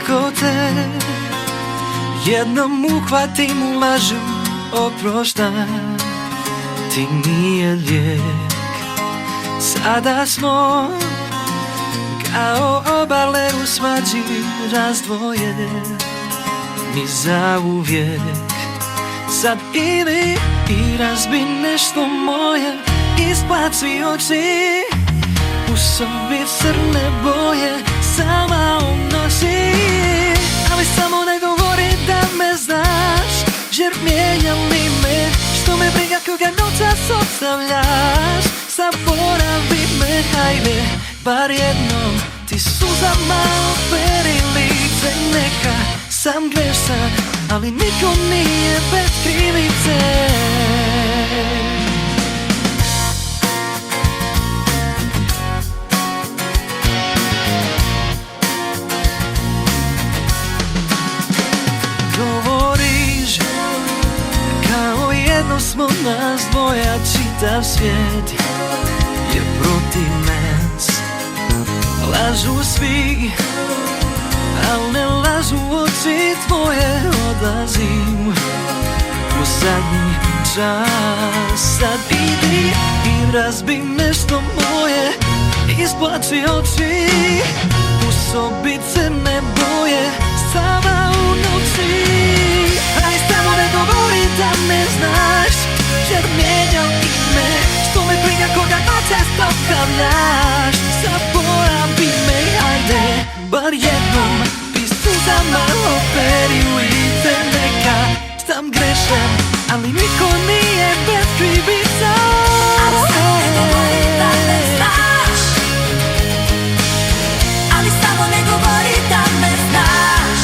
ako te jednom uhvatim u lažu, oproštam, ti nije lijek. Sada smo kao obale u svađi razdvoje, mi zauvijek. Sad idi i razbi nešto moje, isplaci oči, u sobi crne boje sama unosi. Ali samo ne govori da me znaš, jer mijenja li me, što me briga koga noćas ostavljaš. Zaboravi me, hajde, bar jednom, ti suzama operi lice. Neka sam grešan, ali niko nije bez krivice. Govoriš kao jedno smo nas dvoja, čitav svijet je protiv nas. Lažu svi, al ne lažu oči tvoje. Odlazim u zadnji čas. Sad idi i razbi nešto moje, isplači oči, u sobi crne boje sama u noći. Aj samo ne govori da me znaš, jer mijenjam ime, što me briga koga noćas ostavljaš. Zaboravi me, ajde, bar jednom, ti suzama operi lice. Neka sam grešan, ali niko nije bez krivica. Ali samo ne govori da me znaš, ali samo ne govori da me znaš.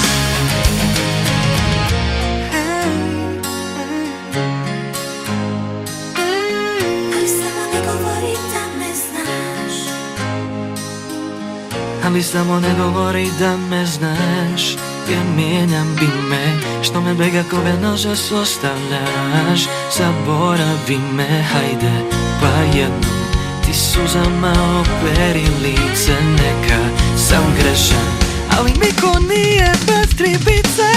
Ali samo ne govori da me znaš. Ali samo ne govori da me znaš, jer mijenjam ime, što me briga koga noćas ostavljaš. Zaboravi me, hajde, pa jednom, ti suzama operi lice. Neka sam grešan, ali niko nije bez krivice.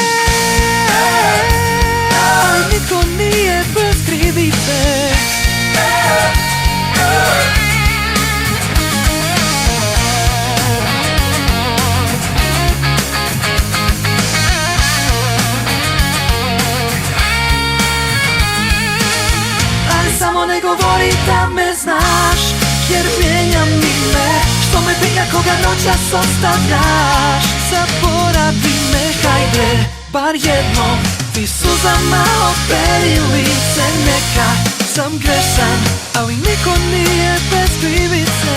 Niko nije bez krivice. Samo ne govori da me znaš, jer mijenjam ime, što me briga koga noćas ostavljaš. Zaboravi me, hajde, bar jednom, ti suzama operi lice. Neka sam grešan, ali niko nije bez krivice.